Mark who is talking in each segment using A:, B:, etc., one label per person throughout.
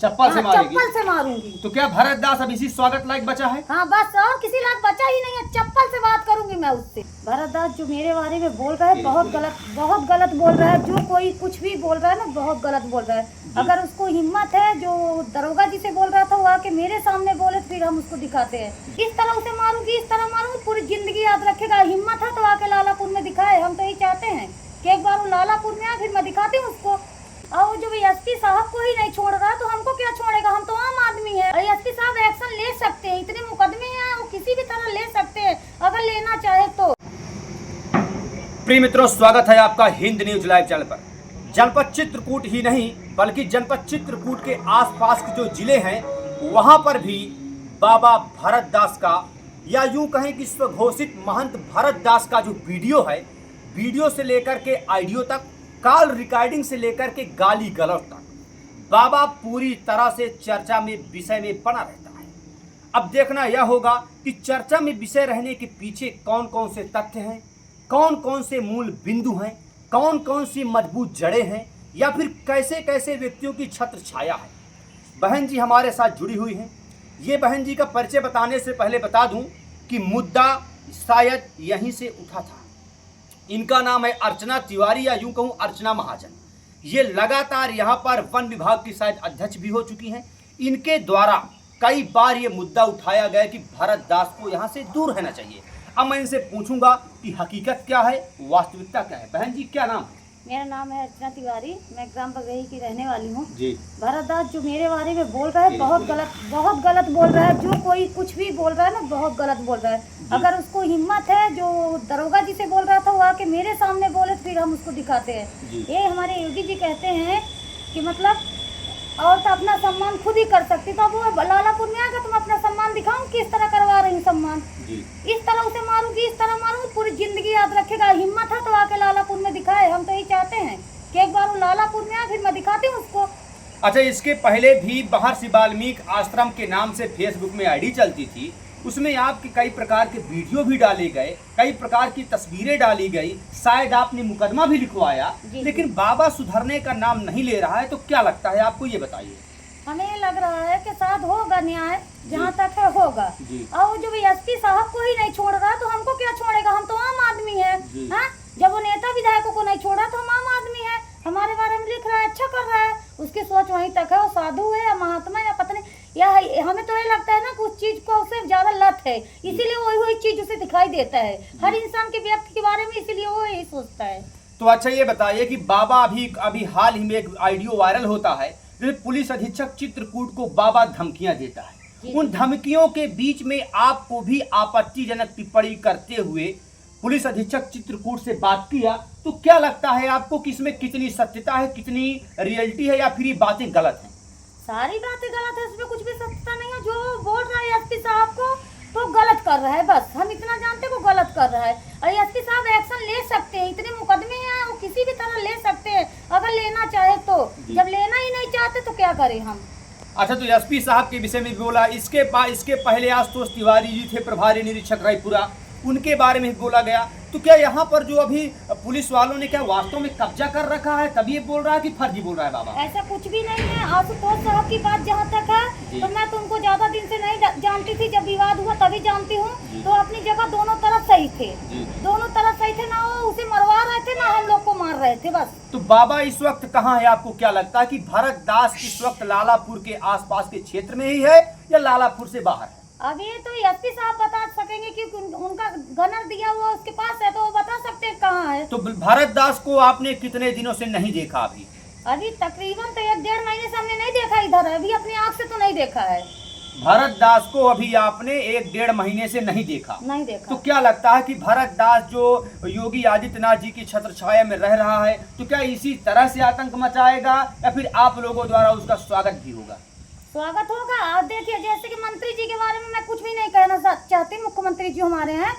A: चप्पल से मारेगी?
B: चप्पल से मारूंगी।
A: तो क्या भरत दास अब इसी स्वागत लायक बचा है?
B: हाँ बस, और किसी लायक बचा ही नहीं है। चप्पल से बात करूंगी मैं उससे। भरत दास जो मेरे बारे में बोल रहा है बहुत गलत बोल रहा है। जो कोई कुछ भी बोल रहा है ना, बहुत गलत बोल रहा है। अगर उसको हिम्मत है, जो दरोगा जी से बोल रहा था वो आके मेरे सामने बोले, फिर हम उसको दिखाते हैं। इस तरह उसे मारूंगी, इस तरह मारूंगी, पूरी जिंदगी याद रखेगा। हिम्मत है तो आके लालापुर में दिखाए। हम तो यही चाहते हैं कि एक बार वो लालापुर में आए, फिर मैं दिखाती हूँ उसको। और जो एसपी साहब को ही नहीं छोड़ रहा तो हमको क्या छोड़ेगा? हम तो आम आदमी है। और एसपी साहब एक्शन ले सकते हैं, इतने मुकदमे हैं, वो किसी भी तरह ले सकते हैं अगर लेना चाहे तो।
A: प्रिय मित्रों, स्वागत है आपका हिंद न्यूज लाइव चैनल पर। जनपद चित्रकूट ही नहीं बल्कि जनपद चित्रकूट के आसपास के जो जिले हैं वहां पर भी बाबा भरत दास का, या यूं कहें कि स्वघोषित महंत भरत दास का जो वीडियो है, वीडियो से लेकर के ऑडियो तक, कॉल रिकॉर्डिंग से लेकर के गाली गलौज तक, बाबा पूरी तरह से चर्चा में विषय में बना रहता है। अब देखना यह होगा कि चर्चा में विषय रहने के पीछे कौन कौन से तथ्य हैं, कौन कौन से मूल बिंदु हैं, कौन कौन सी मजबूत जड़ें हैं, या फिर कैसे कैसे व्यक्तियों की छत्र छाया है। बहन जी हमारे साथ जुड़ी हुई हैं। ये बहन जी का परिचय बताने से पहले बता दूं कि मुद्दा शायद यहीं से उठा था। इनका नाम है अर्चना तिवारी, या यूं कहूं अर्चना महाजन। ये लगातार यहाँ पर वन विभाग की शायद अध्यक्ष भी हो चुकी हैं। इनके द्वारा कई बार ये मुद्दा उठाया गया कि भरत दास को यहाँ से दूर रहना चाहिए। अब मैं इनसे पूछूंगा कि हकीकत क्या है, वास्तविकता क्या है। बहन जी क्या नाम है?
B: मेरा नाम है अर्चना तिवारी, मैं ग्राम बगही की रहने वाली हूँ
A: जी।
B: भरत दास जो मेरे बारे में बोल रहा है बहुत गलत बोल रहा है। जो कोई कुछ भी बोल रहा है ना, बहुत गलत बोल रहा है। अगर उसको हिम्मत है, जो दरोगा जी से बोल रहा था वो आके मेरे सामने बोले, फिर हम उसको दिखाते हैं। ये हमारे योगी जी कहते हैं कि मतलब औरत अपना सम्मान खुद ही कर सकती। तो अब वो लालापुर में आएगा तो मैं अपना सम्मान दिखाऊं, किस तरह करवा रही हूँ सम्मान। इस तरह उसे मारूंगी, इस तरह मारूंगी, पूरी जिंदगी याद रखेगा। हिम्मत है तो आके लालापुर में दिखाए। हम तो यही चाहते हैं कि एक बार वो लालापुर में आए, फिर मैं दिखाती हूँ उसको।
A: अच्छा, इसके पहले भी महर्षि वाल्मीकि आश्रम के नाम से फेसबुक में आईडी चलती थी, उसमें आपके कई प्रकार के वीडियो भी डाले गए, कई प्रकार की तस्वीरें डाली गई, शायद आपने मुकदमा भी लिखवाया, लेकिन बाबा सुधरने का नाम नहीं ले रहा है। तो क्या लगता है आपको, ये बताइए।
B: हमें लग रहा है कि शायद होगा न्याय, जहाँ तक है होगा। और जो एसपी साहब को ही नहीं छोड़ रहा तो हमको क्या छोड़ेगा? हम तो आम आदमी है। हाँ, जब वो नेता विधायकों को नहीं छोड़ा तो हम आम आदमी है। हमारे बारे में लिख रहा है, अच्छा कर रहा है, उसकी सोच वहीं तक है। वो साधु है या महात्मा या पत्नी, या हमें तो ये लगता है ना कि उस चीज को उसे ज्यादा लत है, इसीलिए वही चीज उसे दिखाई देता है। हर इंसान के व्यक्ति के बारे में इसीलिए वो यही सोचता है।
A: तो अच्छा ये बताइए कि बाबा अभी हाल ही में एक ऑडियो वायरल होता है, पुलिस अधीक्षक चित्रकूट को बाबा धमकियां देता है। उन धमकियों के बीच में आपको भी आपत्तिजनक टिप्पणी करते हुए पुलिस अधीक्षक चित्रकूट से बात किया। तो क्या लगता है आपको कि इसमें कितनी सत्यता है, कितनी रियलिटी है, या फिर ये बातें गलत हैं?
B: सारी बातें गलत है, इसमें कुछ भी सत्यता नहीं है। जो बोल रहा है एसपी साहब को तो गलत कर रहा है, बस हम इतना जानते हैं वो गलत कर रहा है। और एसपी साहब एक्शन ले सकते हैं, इतने मुकदमे हैं, वो किसी भी तरह ले सकते हैं अगर लेना चाहे तो। जब लेना ही नहीं चाहते तो क्या करें हम।
A: अच्छा, तो एसपी साहब के विषय में भी बोला। इसके पहले आशुतोष तिवारी जी थे, प्रभारी निरीक्षक रायपुरा, उनके बारे में बोला गया। तो क्या यहाँ पर जो अभी पुलिस वालों ने क्या वास्तव में कब्जा कर रखा है, तभी ये बोल रहा है कि फर्जी बोल रहा है बाबा?
B: ऐसा कुछ भी नहीं है। आशुतोष साहब की बात जहाँ तक है तो मैं तो उनको ज्यादा दिन से नहीं जानती थी, जब विवाद हुआ तभी जानती हूँ। तो अपनी जगह दोनों तरफ सही थे, दोनों तरफ सही थे। ना वो उसे मरवा रहे थे, ना हम लोग को मार रहे थे, बस।
A: तो बाबा इस वक्त कहाँ है? आपको क्या लगता है कि भरत दास इस वक्त लालापुर के आसपास के क्षेत्र में ही है या लालापुर से बाहर है?
B: अभी तो एसपी साहब बता सकेंगे कि उनका गनर दिया हुआ उसके पास है, तो वो बता सकते हैं कहाँ है।
A: तो भरत दास को आपने कितने दिनों से नहीं देखा?
B: अभी तकरीबन तो 1-1.5 महीने से हमने नहीं देखा इधर। अभी अपनी आँख से तो नहीं देखा है
A: भरत दास को। अभी आपने 1-1.5 महीने से नहीं देखा? तो क्या लगता है कि भरत दास जो योगी आदित्यनाथ जी की छत्र छाया में रह रहा है, तो क्या इसी तरह से आतंक मचाएगा या फिर आप लोगों द्वारा उसका स्वागत भी होगा?
B: स्वागत होगा। आप देखिए, जैसे कि मंत्री जी के बारे में मैं कुछ भी नहीं कहना चाहती। मुख्यमंत्री जी हमारे हैं,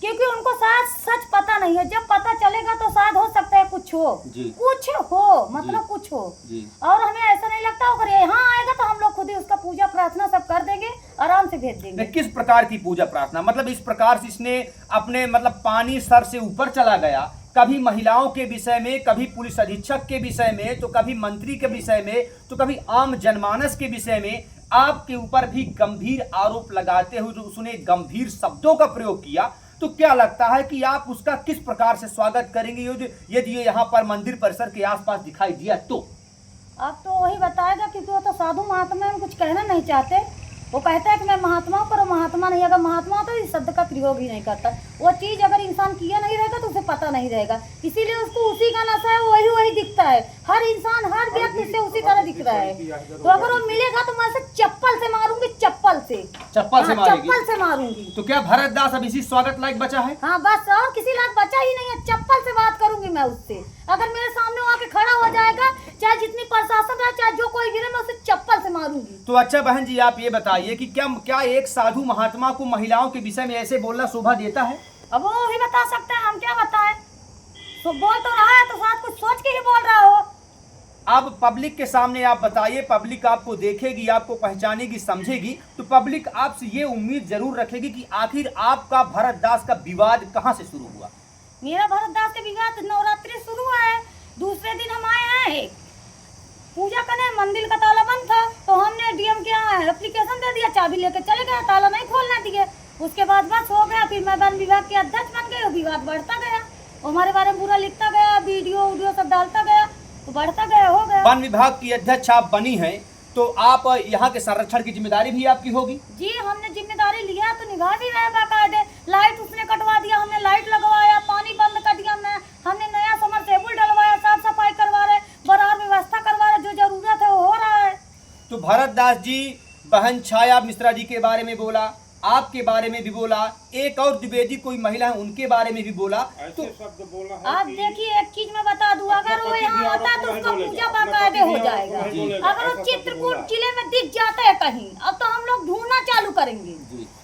B: क्योंकि उनको शायद सच पता नहीं है। जब पता चलेगा तो शायद हो सकता है कुछ हो, मतलब कुछ हो। और हमें ऐसा नहीं लगता अगर यहाँ आएगा तो हम लोग खुद ही उसका पूजा प्रार्थना सब कर देंगे, आराम से भेज देंगे।
A: किस प्रकार की पूजा प्रार्थना? मतलब इस प्रकार से इसने अपने मतलब पानी सर से ऊपर चला गया, कभी महिलाओं के विषय में, कभी पुलिस अधीक्षक के विषय में, तो कभी मंत्री के विषय में, तो कभी आम जनमानस के विषय में आपके ऊपर भी गंभीर आरोप लगाते हुए जो उसने गंभीर शब्दों का प्रयोग किया, तो क्या लगता है कि आप उसका किस प्रकार से स्वागत करेंगे यदि ये यहाँ पर मंदिर परिसर के आसपास दिखाई दिया तो?
B: आप तो वही बताएगा, क्योंकि वो तो साधु महात्मा है, कुछ कहना नहीं चाहते। वो कहता है कि मैं महात्मा हूँ, पर वो महात्मा नहीं। अगर महात्मा होता तो इस शब्द का प्रयोग ही नहीं करता। वो चीज़ अगर इंसान किया नहीं रहेगा तो उसे पता नहीं रहेगा, इसीलिए उसको उसी का नशा है, वही वही दिखता है। हर इंसान, हर व्यक्ति से उसी तरह दिख रहा है। तो अगर वो मिलेगा तो मैं उसे चप्पल से मारूंगी, चप्पल से मारूंगी।
A: तो क्या भरत दास अब इसी स्वागत लायक बचा है?
B: हाँ बस, और किसी लायक बचा ही नहीं है। चप्पल से बात करूंगी मैं उससे। अगर मेरे सामने वो आके खड़ा हो जाएगा, चाहे जितनी प्रशासन है, चाहे जो कोई भी रहे, मैं उसे चप्पल से मारूंगी।
A: तो अच्छा बहन जी, आप ये बताइए कि क्या एक साधु महात्मा को महिलाओं के विषय में ऐसे बोलना शोभा देता है?
B: अब वो ही बता सकते हैं, हम क्या बताएं। तो बोल तो रहा है तो साथ कुछ सोच के ही बोल रहा हो।
A: अब पब्लिक के सामने आप बताइए, पब्लिक आपको देखेगी, आपको पहचानेगी, समझेगी, तो पब्लिक आपसे ये उम्मीद जरूर रखेगी कि आखिर आपका भरत दास का विवाद कहाँ से शुरू हुआ?
B: मेरा भरत दास का विवाद नवरात्रि शुरू हुआ है। दूसरे दिन हम आए हैं पूजा करने, मंदिर का ताला बंद था, तो हमने डीएम के यहाँ एप्लीकेशन दे दिया, चाबी लेके चले गए, ताला नहीं खोलने दिए। उसके बाद बस हो गया, फिर मैं वन विभाग के अध्यक्ष बन गई, विवाद बढ़ता गया, हमारे बारे में बुरा लिखता गया, वीडियो सब डालता गया, तो बढ़ता गया, हो गया।
A: वन विभाग की अध्यक्ष आप बनी हैं, तो आप यहाँ के संरक्षण की जिम्मेदारी भी आपकी होगी?
B: जी, हमने जिम्मेदारी लिया तो निभा भी रहे बाकायदे। लाइट उसने कटवा दिया, हमने लाइट लगवाया, पानी बंद कर दिया, हमने नया समरसेबुल डलवाया, साफ सफाई करवा रहे, बराबर व्यवस्था करवा रहे, जो जरूरत है वो हो रहा है।
A: तो भरत दास जी बहन छाया मिश्रा जी के बारे में बोला, आपके बारे में भी बोला, एक और द्विवेदी कोई महिला है उनके बारे में भी बोला। तो
B: आप देखिए, एक चीज मैं बता दूं, अगर वो यहाँ आता है तो उसका पूजा बाकायदे हो जाएगा। अगर वो चित्रकूट जिले में दिख जाता है कहीं, अब तो हम लोग ढूंढना चालू करेंगे।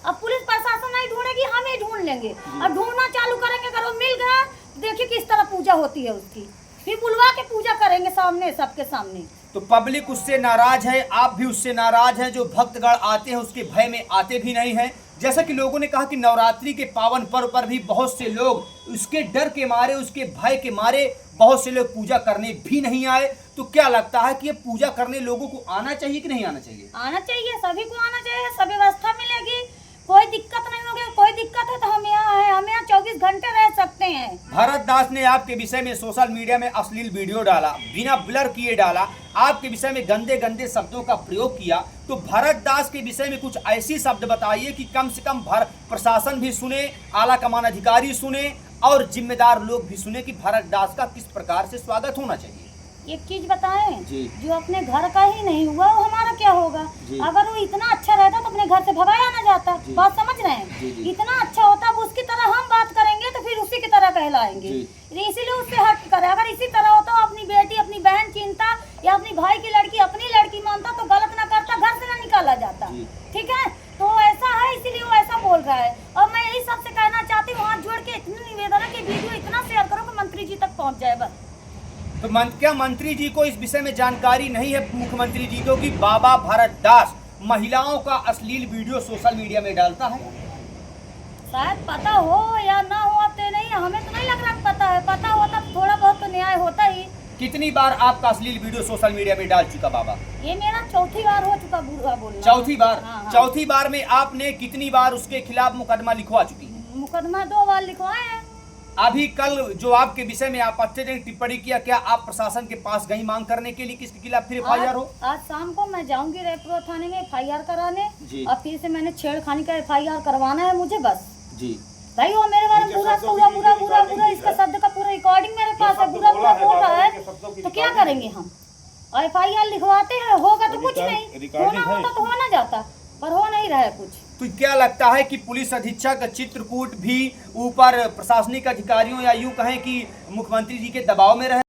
B: अब पुलिस प्रशासन नहीं ढूंढेगी, हम ही ढूंढ लेंगे। अब ढूंढना चालू करेंगे, अगर वो मिल गया, देखिए किस तरह पूजा होती है उसकी, फिर बुलवा के पूजा करेंगे सामने, सबके सामने।
A: तो पब्लिक उससे नाराज है, आप भी उससे नाराज हैं। जो भक्तगण आते हैं उसके भय में आते भी नहीं हैं। जैसा कि लोगों ने कहा कि नवरात्रि के पावन पर्व पर भी बहुत से लोग उसके डर के मारे, उसके भय के मारे बहुत से लोग पूजा करने भी नहीं आए। तो क्या लगता है कि ये पूजा करने लोगों को आना चाहिए कि नहीं आना चाहिए?
B: आना चाहिए, सभी को आना चाहिए, सब व्यवस्था मिलेगी, कोई दिक्कत नहीं होगी। कोई दिक्कत है तो हम यहाँ हैं, हम यहाँ 24 घंटे रह सकते हैं।
A: भरत दास ने आपके विषय में सोशल मीडिया में अश्लील वीडियो डाला, बिना ब्लर किए डाला, आपके विषय में गंदे गंदे शब्दों का प्रयोग किया। तो भरत दास के विषय में कुछ ऐसी शब्द बताइए कि कम से कम प्रशासन भी सुने, आला कमान अधिकारी सुने और जिम्मेदार लोग भी सुने कि भरत दास का किस प्रकार से स्वागत होना चाहिए।
B: एक चीज बताएं, जो अपने घर का ही नहीं हुआ वो हमारा क्या होगा? अगर वो इतना अच्छा रहता तो अपने घर से भगाया ना जाता। बात समझ रहे हैं? इतना अच्छा होता, अब उसकी तरह हम बात करेंगे तो फिर उसी की तरह कहलाएंगे, इसीलिए उससे हट करे। अगर इसी तरह होता, अपनी बेटी अपनी बहन चिंता या अपनी भाई की लड़की अपनी लड़की मानता तो गलत ना करता, घर से ना निकाला जाता। ठीक है, तो ऐसा है, इसीलिए वो ऐसा बोल रहा है। और मैं यही सबसे कहना चाहती हूँ, हाथ जोड़ के इतनी निवेदन है कि वीडियो इतना शेयर करो कि मंत्री जी तक पहुँच जाए बस।
A: तो क्या मंत्री जी को इस विषय में जानकारी नहीं है, मुख्यमंत्री जी को, कि बाबा भरत दास महिलाओं का अश्लील वीडियो सोशल मीडिया में डालता है?
B: शायद पता हो या ना हो, अब तो नहीं, हमें तो नहीं लग रहा पता है। पता होता तो थोड़ा बहुत तो न्याय होता ही।
A: कितनी बार आपका अश्लील वीडियो सोशल मीडिया में डाल चुका बाबा?
B: ये मेरा चौथी बार हो चुका, बुरा बोलना।
A: चौथी बार?
B: हाँ।
A: चौथी बार में आपने कितनी बार उसके खिलाफ मुकदमा लिखवा चुकी है?
B: मुकदमा 2 बार लिखवाए हैं।
A: अभी कल जो आपके विषय में आप अत्यधिक टिप्पणी किया, क्या आप प्रशासन के पास गई मांग करने के लिए किसके खिलाफ फिर FIR हो?
B: आज शाम को मैं जाऊंगी रेपरो थाने में FIR कराने, और फिर से मैंने छेड़खानी का FIR करवाना है मुझे बस।
A: जी
B: भाई, वो मेरे बारे में पूरा इसका शब्द का पूरा रिकॉर्डिंग मेरे पास है, पूरा बोल रहा है, तो क्या करेंगे हम? FIR लिखवाते हैं, होगा तो कुछ नहीं, होना होता तो होना जाता, पर हो नहीं रहा है कुछ।
A: तो क्या लगता है कि पुलिस अधीक्षक चित्रकूट भी ऊपर प्रशासनिक अधिकारियों या यूं कहें कि मुख्यमंत्री जी के दबाव में रहे?